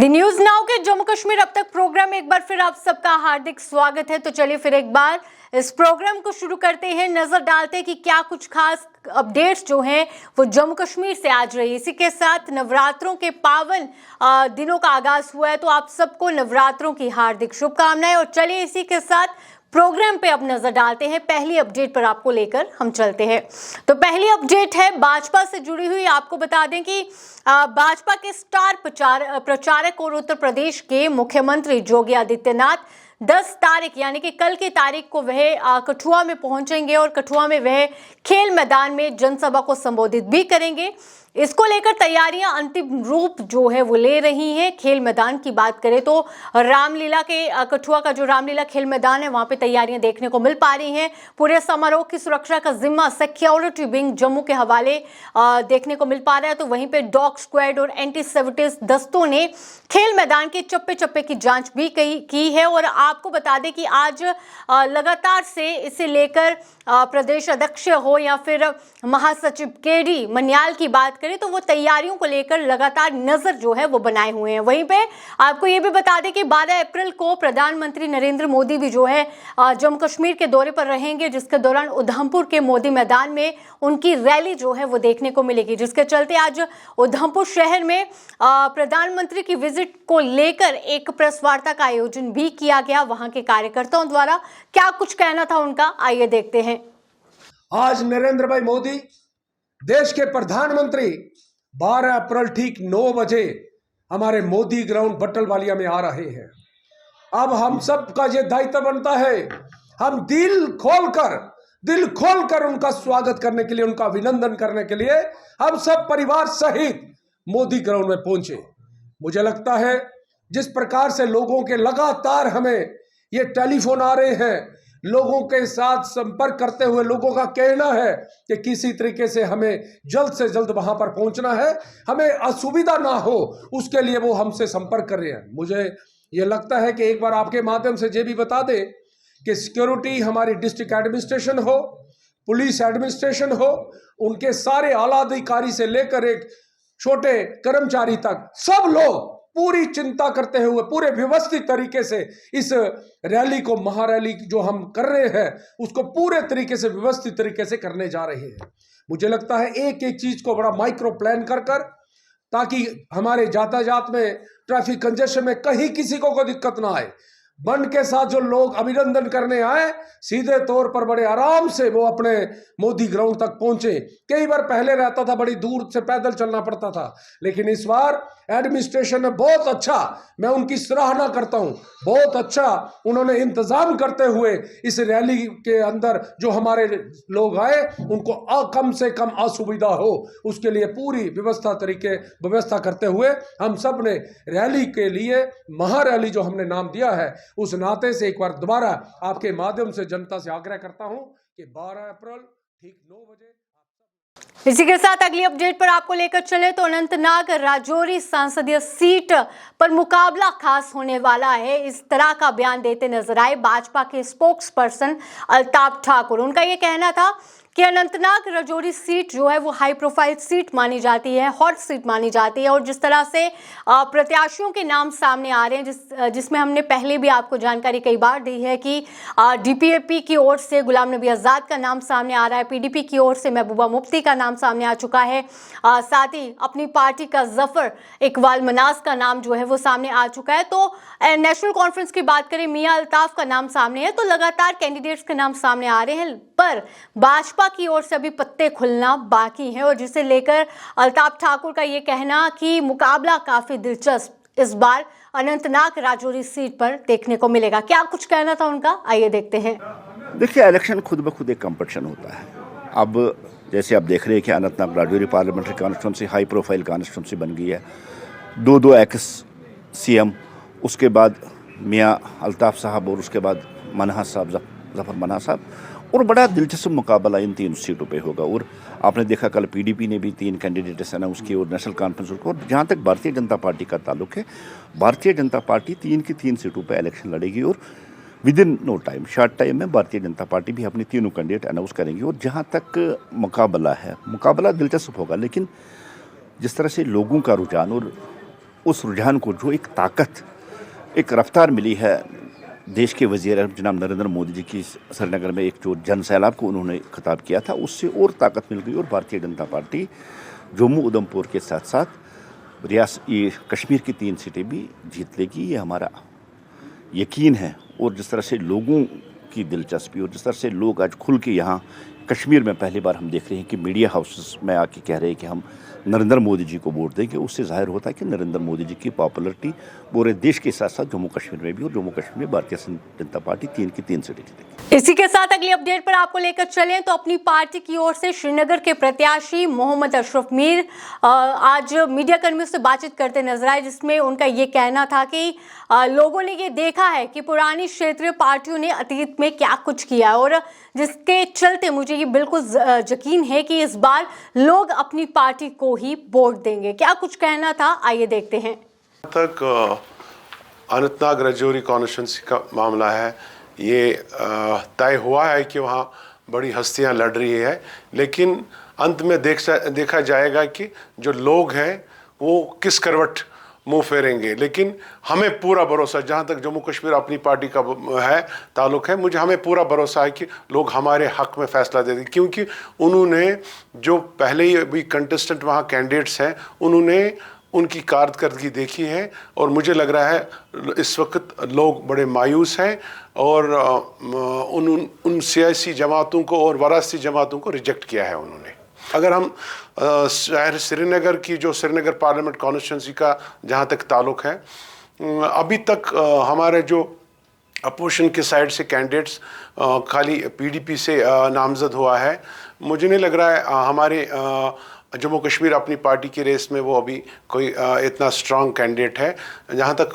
दी news now के जम्मू कश्मीर अब तक प्रोग्राम में एक बार फिर आप सबका हार्दिक स्वागत है। तो चलिए फिर एक बार इस प्रोग्राम को शुरू करते हैं, नजर डालते हैं कि क्या कुछ खास अपडेट्स जो हैं वो जम्मू कश्मीर से आज रही। इसी के साथ नवरात्रों के पावन दिनों का आगाज हुआ है, तो आप सबको नवरात्रों की हार्दिक शुभकामनाएं। और चलिए इसी के साथ प्रोग्राम पे अब नजर डालते हैं। पहली अपडेट पर आपको लेकर हम चलते हैं। तो पहली अपडेट है भाजपा से जुड़ी हुई। आपको बता दें कि भाजपा के स्टार प्रचारक और उत्तर प्रदेश के मुख्यमंत्री योगी आदित्यनाथ 10 तारीख यानी कि कल की तारीख को वह कठुआ में पहुंचेंगे और कठुआ में वह खेल मैदान में जनसभा को संबोधित भी करेंगे। इसको लेकर तैयारियां अंतिम रूप जो है वो ले रही हैं। खेल मैदान की बात करें तो रामलीला के कठुआ का जो रामलीला खेल मैदान है वहां पे तैयारियां देखने को मिल पा रही हैं। पूरे समारोह की सुरक्षा का जिम्मा सिक्योरिटी विंग जम्मू के हवाले देखने को मिल पा रहा है। तो वहीं पे डॉग स्क्वाड और एंटी सेवेटिस दस्तों ने खेल मैदान के चप्पे चप्पे की जांच भी की है। और आपको बता दें कि आज लगातार से इसे लेकर प्रदेश अध्यक्ष हो या फिर महासचिव केडी मन्याल की बात करें तो वो तैयारियों को लेकर लगातार नजर जो है वो बनाए हुए हैं। वहीं पे आपको ये भी बता दें कि 12 अप्रैल को प्रधानमंत्री नरेंद्र मोदी भी जो है जम्मू कश्मीर के दौरे पर रहेंगे, जिसके दौरान उधमपुर के मोदी मैदान में उनकी रैली जो है वो देखने को मिलेगी। जिसके चलते आज उधमपुर शहर में प्रधानमंत्री की विजिट को लेकर एक प्रेस वार्ता का आयोजन भी किया गया वहां के कार्यकर्ताओं द्वारा। क्या कुछ कहना था उनका, आइए देखते हैं। आज नरेंद्र भाई मोदी देश के प्रधानमंत्री 12 अप्रैल ठीक 9 बजे हमारे मोदी ग्राउंड बट्टलवालिया में आ रहे हैं। अब हम सब का ये दायित्व बनता है, हम दिल खोलकर उनका स्वागत करने के लिए, उनका अभिनंदन करने के लिए हम सब परिवार सहित मोदी ग्राउंड में पहुंचे। मुझे लगता है जिस प्रकार से लोगों के लगातार हमें ये टेलीफोन आ रहे हैं, लोगों के साथ संपर्क करते हुए लोगों का कहना है कि किसी तरीके से हमें जल्द से जल्द वहां पर पहुंचना है, हमें असुविधा ना हो, उसके लिए वो हमसे संपर्क कर रहे हैं। मुझे ये लगता है कि एक बार आपके माध्यम से ये भी बता दें कि सिक्योरिटी हमारी डिस्ट्रिक्ट एडमिनिस्ट्रेशन हो, पुलिस एडमिनिस्ट्रेशन हो, उनके सारे आला अधिकारी से लेकर एक छोटे कर्मचारी तक सब लोग पूरी चिंता करते हुए पूरे व्यवस्थित तरीके से इस रैली को, महारैली जो हम कर रहे हैं, उसको पूरे तरीके से व्यवस्थित तरीके से करने जा रहे हैं। मुझे लगता है एक एक चीज को बड़ा माइक्रो प्लान कर ताकि हमारे यातायात में ट्रैफिक कंजेशन में कहीं किसी को कोई दिक्कत ना आए। बंद के साथ जो लोग अभिनंदन करने आए, सीधे तौर पर बड़े आराम से वो अपने मोदी ग्राउंड तक पहुंचे। कई बार पहले रहता था बड़ी दूर से पैदल चलना पड़ता था, लेकिन इस बार एडमिनिस्ट्रेशन ने बहुत अच्छा, मैं उनकी सराहना करता हूं, बहुत अच्छा उन्होंने इंतजाम करते हुए इस रैली के अंदर जो हमारे लोग आए उनको कम से कम असुविधा हो, उसके लिए पूरी व्यवस्था करते हुए हम सब ने रैली के लिए महारैली जो हमने नाम दिया है, उस नाते से एक बार दोबारा आपके माध्यम से जनता से आग्रह करता हूं कि 12 अप्रैल ठीक 9 बजे। इसी के साथ अगली अपडेट पर आपको लेकर चले तो अनंतनाग राजौरी संसदीय सीट पर मुकाबला खास होने वाला है, इस तरह का बयान देते नजर आए भाजपा के स्पोक्स पर्सन अल्ताफ ठाकुर। उनका यह कहना था कि अनंतनाग राजौरी सीट जो है वो हाई प्रोफाइल सीट मानी जाती है, हॉट सीट मानी जाती है। और जिस तरह से प्रत्याशियों के नाम सामने आ रहे हैं, जिसमें हमने पहले भी आपको जानकारी कई बार दी है कि डीपीएपी की ओर से गुलाम नबी आज़ाद का नाम सामने आ रहा है, पीडीपी की ओर से महबूबा मुफ्ती का नाम सामने आ चुका है, साथ ही अपनी पार्टी का जफर इकबाल मनास का नाम जो है वो सामने आ चुका है। तो नेशनल कॉन्फ्रेंस की बात करें, मियां अल्ताफ का नाम सामने है। तो लगातार कैंडिडेट्स के नाम सामने आ रहे हैं, पर भाजपा की ओर से अभी पत्ते खुलना बाकी है। और जिसे लेकर अल्ताफ ठाकुर का यह कहना कि मुकाबला काफी दिलचस्प इस बार अनंतनाग राजौरी सीट पर देखने को मिलेगा। क्या कुछ कहना था उनका, आइए देखते हैं। देखिए, इलेक्शन खुद ब खुद एक कंपटीशन होता है। अब जैसे आप देख रहे हैं कि Anantnag Rajouri parliamentary constituency high profile constituency बन गई है, दो एक्स सीएम, उसके बाद मियां अल्ताफ साहब और उसके बाद मनहा साहब, जफर मनहा साहब, और बड़ा दिलचस्प मुकाबला इन 3 सीटों पे होगा। और आपने देखा कल पीडीपी ने भी 3 कैंडिडेट्स अनाउंस किए और नेशनल कॉन्फ्रेंस को। और जहाँ तक भारतीय जनता पार्टी का ताल्लुक है, भारतीय जनता पार्टी 3 की 3 सीटों पे इलेक्शन लड़ेगी और within no time, short time में भारतीय जनता पार्टी भी अपनी 3 कैंडिडेट अनाउंस करेंगी। और जहाँ तक मुकाबला है, मुकाबला दिलचस्प होगा, लेकिन जिस तरह से लोगों का रुझान और उस रुझान को जो एक ताकत, एक रफ्तार मिली है देश के वज़ीर जनाब नरेंद्र मोदी जी की श्रीनगर में एक जो जन सैलाब को उन्होंने खिताब किया था, उससे और ताकत मिल गई और भारतीय जनता पार्टी जम्मू उधमपुर के साथ साथ ये कश्मीर की 3 सीटें भी जीत लेगी, ये हमारा यकीन है। और जिस तरह से लोगों की दिलचस्पी और जिस तरह से लोग आज खुल के यहाँ कश्मीर में पहली बार हम देख रहे हैं कि मीडिया हाउसेस में आके कह रहे हैं कि हम नरेंद्र मोदी जी को वोट देंगे, उससे जाहिर होता है कि नरेंद्र मोदी जी की पॉपुलरिटी पूरे देश के साथ साथ जम्मू कश्मीर में भी, और जम्मू कश्मीर में भारतीय जनता पार्टी 3 की 3 सीटें जीतेगी। इसी के साथ अगली अपडेट पर आपको लेकर चलें तो अपनी पार्टी की ओर से श्रीनगर के प्रत्याशी मोहम्मद अशरफ मीर आज मीडिया कर्मियों से बातचीत करते नजर आए, जिसमें उनका ये कहना था कि लोगों ने ये देखा है कि पुरानी क्षेत्रीय पार्टियों ने अतीत में क्या कुछ किया और जिसके चलते मुझे ये बिल्कुल यकीन है कि इस बार लोग अपनी पार्टी को ही वोट देंगे। क्या कुछ कहना था, आइए देखते हैं। तक अनंतनाग राजौरी कॉन्स्टिट्यूंसी का मामला है, ये तय हुआ है कि वहाँ बड़ी हस्तियाँ लड़ रही है, लेकिन अंत में देखा जाएगा कि जो लोग हैं वो किस करवट मुंह फेरेंगे। लेकिन हमें पूरा भरोसा, जहाँ तक जम्मू कश्मीर अपनी पार्टी का है ताल्लुक़ है, हमें पूरा भरोसा है कि लोग हमारे हक़ में फ़ैसला दे देंगे, क्योंकि उन्होंने जो पहले ही अभी कंटेस्टेंट वहाँ कैंडिडेट्स हैं उन्होंने उनकी कारकर्दगी देखी है और मुझे लग रहा है इस वक्त लोग बड़े मायूस हैं और उन सियासी जमातों को और वरासती जमातों को रिजेक्ट किया है उन्होंने। अगर हम शहर श्रीनगर की जो श्रीनगर पार्लियामेंट कॉन्स्टिट्यूंसी का जहाँ तक ताल्लुक़ है, अभी तक हमारे जो अपोजिशन के साइड से कैंडिडेट्स खाली पीडीपी से नामजद हुआ है। मुझे नहीं लग रहा है हमारे जम्मू कश्मीर अपनी पार्टी की रेस में वो अभी कोई इतना स्ट्रांग कैंडिडेट है। जहाँ तक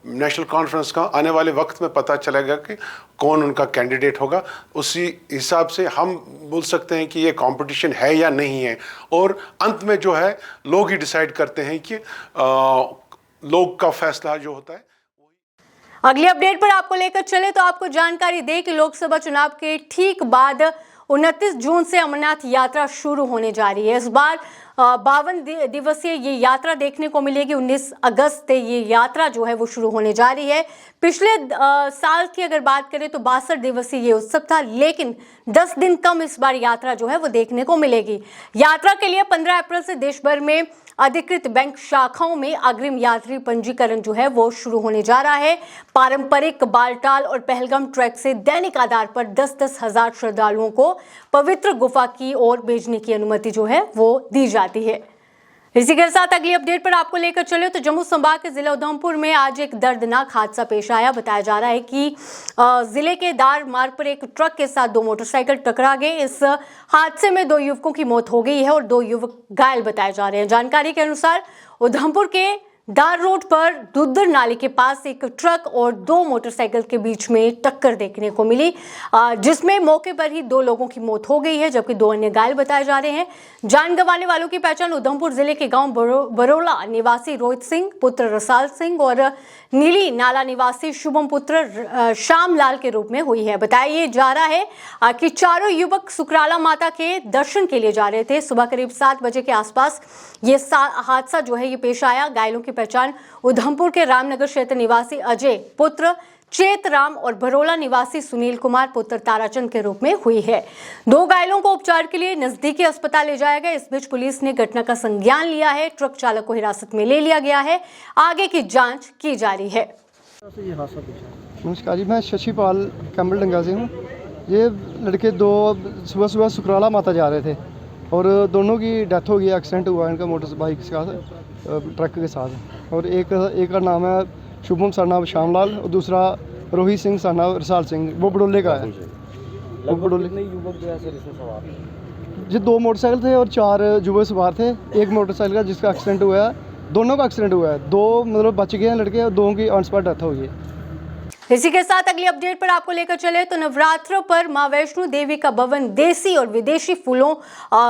नेशनल कॉन्फ्रेंस का आने वाले वक्त में पता चलेगा कि कौन उनका कैंडिडेट होगा, उसी हिसाब से हम बोल सकते हैं कि ये कंपटीशन है या नहीं है, और अंत में जो है लोग ही डिसाइड करते हैं कि लोग का फैसला जो होता है। अगली अपडेट पर आपको लेकर चले तो आपको जानकारी दे कि लोकसभा चुनाव के ठीक बाद 29 जून से अमरनाथ यात्रा शुरू होने जा रही है। इस बार 52 दिवसीय ये यात्रा देखने को मिलेगी। 19 अगस्त से ये यात्रा जो है वो शुरू होने जा रही है। पिछले साल की अगर बात करें तो 62 दिवसीय ये उत्सव था, लेकिन 10 दिन कम इस बार यात्रा जो है वो देखने को मिलेगी। यात्रा के लिए 15 अप्रैल से देश भर में अधिकृत बैंक शाखाओं में अग्रिम यात्री पंजीकरण जो है वो शुरू होने जा रहा है। पारंपरिक बालटाल और पहलगाम ट्रैक से दैनिक आधार पर 10-10 हजार श्रद्धालुओं को पवित्र गुफा की ओर भेजने की अनुमति जो है वो दी जाती है। इसी के साथ अगली अपडेट पर आपको लेकर चले तो जम्मू संभाग के जिला उधमपुर में आज एक दर्दनाक हादसा पेश आया। बताया जा रहा है कि जिले के दार मार्ग पर एक ट्रक के साथ 2 मोटरसाइकिल टकरा गए। इस हादसे में 2 युवकों की मौत हो गई है और 2 युवक घायल बताए जा रहे हैं। जानकारी के अनुसार उधमपुर के दार रोड पर दुद्दर नाले के पास एक ट्रक और 2 मोटरसाइकिल के बीच में टक्कर देखने को मिली, जिसमें मौके पर ही 2 लोगों की मौत हो गई है, जबकि 2 अन्य घायल बताए जा रहे हैं। जान गंवाने वालों की पहचान उधमपुर जिले के गांव बरोला निवासी रोहित सिंह पुत्र रसाल सिंह और नीली नाला निवासी शुभम पुत्र श्याम लाल के रूप में हुई है। बताया जा रहा है कि चारों युवक सुकराला माता के दर्शन के लिए जा रहे थे। सुबह करीब 7 बजे के आसपास ये हादसा जो है ये पेश आया। घायलों की पहचान उधमपुर के रामनगर क्षेत्र निवासी अजय पुत्र चेतराम और भरोला निवासी सुनील कुमार पुत्र ताराचंद के रूप में हुई है। 2 घायलों को उपचार के लिए नजदीकी अस्पताल ले जाया गया। इस बीच पुलिस ने घटना का संज्ञान लिया है। ट्रक चालक को हिरासत में ले लिया गया है। आगे की जांच की जा रही है। नमस्कार जी, मैं शशिपाल कैम्बल डंगा से हूँ। ये लड़के 2 सुबह सुकराला माता जा रहे थे और दोनों की डेथ हो गई। एक्सीडेंट हुआ इनका मोटर बाइक के साथ, ट्रक के साथ। और एक का नाम है शुभम सरनाम श्यामलाल और दूसरा रोहित सिंह सरनाम रसाल सिंह, वो बडोले का है। वो बडोले युवक जो ऐसे सवार जी 2 मोटरसाइकिल थे और 4 युवक सवार थे। एक मोटरसाइकिल का जिसका एक्सीडेंट हुआ है, दोनों का एक्सीडेंट हुआ है। 2 मतलब बच गए हैं लड़के और 2 की ऑन स्पॉट डेथ हो गई। इसी के साथ अगली अपडेट पर आपको लेकर चले तो नवरात्रों पर मां वैष्णो देवी का भवन देसी और विदेशी फूलों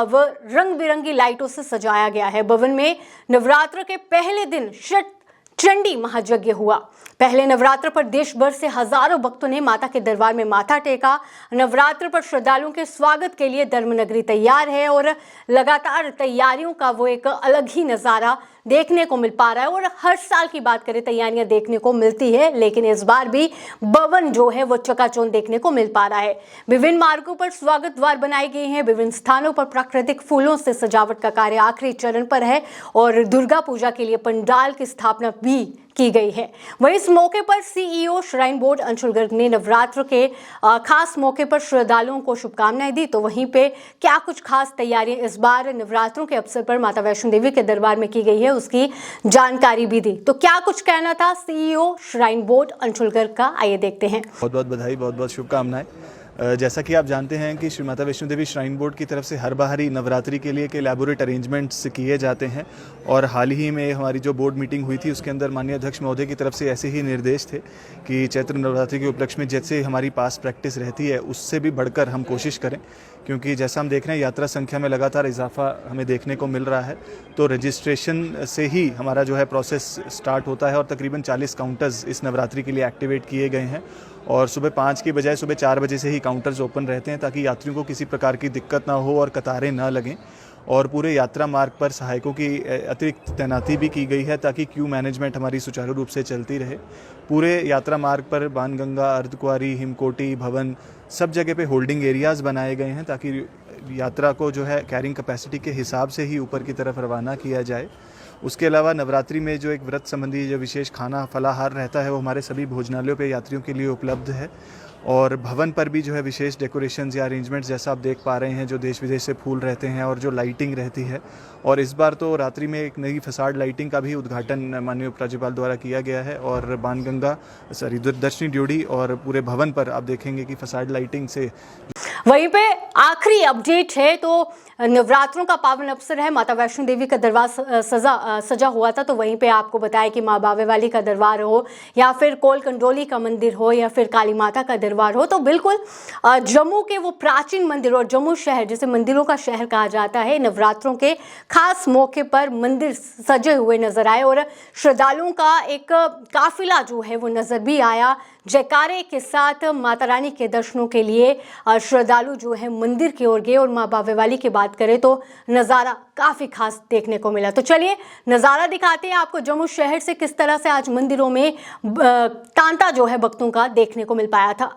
व रंग बिरंगी लाइटों से सजाया गया है। भवन में नवरात्र के पहले दिन षट चंडी महायज्ञ हुआ। पहले नवरात्र पर देश भर से हजारों भक्तों ने माता के दरबार में माथा टेका। नवरात्र पर श्रद्धालुओं के स्वागत के लिए धर्मनगरी तैयार है और लगातार तैयारियों का वो एक अलग ही नजारा देखने को मिल पा रहा है। और हर साल की बात करें तैयारियां देखने को मिलती है, लेकिन इस बार भी भवन जो है वो चकाचौंध देखने को मिल पा रहा है। विभिन्न मार्गों पर स्वागत द्वार बनाए गए हैं, विभिन्न स्थानों पर प्राकृतिक फूलों से सजावट का कार्य आखिरी चरण पर है और दुर्गा पूजा के लिए पंडाल की स्थापना भी की गई है। वहीं इस मौके पर CEO shrine board Anshul Garg ने नवरात्र के खास मौके पर श्रद्धालुओं को शुभकामनाएं दी। तो वहीं पे क्या कुछ खास तैयारियां इस बार नवरात्रों के अवसर पर माता वैष्णो देवी के दरबार में की गई है, उसकी जानकारी भी दी। तो क्या कुछ कहना था CEO shrine board Anshul Garg का, आइए देखते हैं। बहुत बहुत बधाई, बहुत बहुत शुभकामनाएं। जैसा कि आप जानते हैं कि श्री माता वैष्णो देवी श्राइन बोर्ड की तरफ से हर बाहरी नवरात्रि के लिए के एलैबोरेट अरेंजमेंट्स किए जाते हैं और हाल ही में हमारी जो बोर्ड मीटिंग हुई थी उसके अंदर माननीय अध्यक्ष महोदय की तरफ से ऐसे ही निर्देश थे कि चैत्र नवरात्रि के उपलक्ष्य में जैसे हमारी पास प्रैक्टिस रहती है उससे भी बढ़कर हम कोशिश करें, क्योंकि जैसा हम देख रहे हैं यात्रा संख्या में लगातार इजाफा हमें देखने को मिल रहा है। तो रजिस्ट्रेशन से ही हमारा जो है प्रोसेस स्टार्ट होता है और तकरीबन 40 काउंटर्स इस नवरात्रि के लिए एक्टिवेट किए गए हैं और सुबह 5 की बजाय सुबह 4 बजे से ही काउंटर्स ओपन रहते हैं ताकि यात्रियों को किसी प्रकार की दिक्कत ना हो और कतारें ना लगें। और पूरे यात्रा मार्ग पर सहायकों की अतिरिक्त तैनाती भी की गई है ताकि क्यू मैनेजमेंट हमारी सुचारू रूप से चलती रहे। पूरे यात्रा मार्ग पर बाणगंगा, अर्धकुंवारी, हिमकोटी, भवन सब जगह पे होल्डिंग एरियाज़ बनाए गए हैं ताकि यात्रा को जो है कैरिंग कैपेसिटी के हिसाब से ही ऊपर की तरफ रवाना किया जाए। उसके अलावा नवरात्रि में जो एक व्रत संबंधी जो विशेष खाना फलाहार रहता है वो हमारे सभी भोजनालयों पे यात्रियों के लिए उपलब्ध है और भवन पर भी जो है विशेष डेकोरेशंस या अरेंजमेंट्स जैसा आप देख पा रहे हैं जो देश विदेश से फूल रहते हैं और जो लाइटिंग रहती है। और इस बार तो रात्रि में एक नई फसाड लाइटिंग का भी उद्घाटन माननीय उपराज्यपाल द्वारा किया गया है और बाणगंगा दर्शनी ड्योढ़ी और पूरे भवन पर आप देखेंगे कि फसाड लाइटिंग से। वहीं पे आखिरी अपडेट है तो नवरात्रों का पावन अवसर है, माता वैष्णो देवी का दरबार सजा हुआ था। तो वहीं पे आपको बताया कि माँ बावे वाली का दरबार हो या फिर कोल कंडोली का मंदिर हो या फिर काली माता का दरबार हो, तो बिल्कुल जम्मू के वो प्राचीन मंदिर और जम्मू शहर जिसे मंदिरों का शहर कहा जाता है, नवरात्रों के खास मौके पर मंदिर सजे हुए नजर आए और श्रद्धालुओं का एक काफिला जो है वो नजर भी आया। जयकारे के साथ माता रानी के दर्शनों के लिए श्रद्धालु जो है मंदिर की ओर गए और माँ बावे वाली की बात करें तो नज़ारा काफ़ी खास देखने को मिला। तो चलिए नज़ारा दिखाते हैं आपको जम्मू शहर से किस तरह से आज मंदिरों में तांता जो है भक्तों का देखने को मिल पाया था।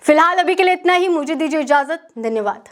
फिलहाल अभी के लिए इतना ही, मुझे दीजिए इजाजत, धन्यवाद।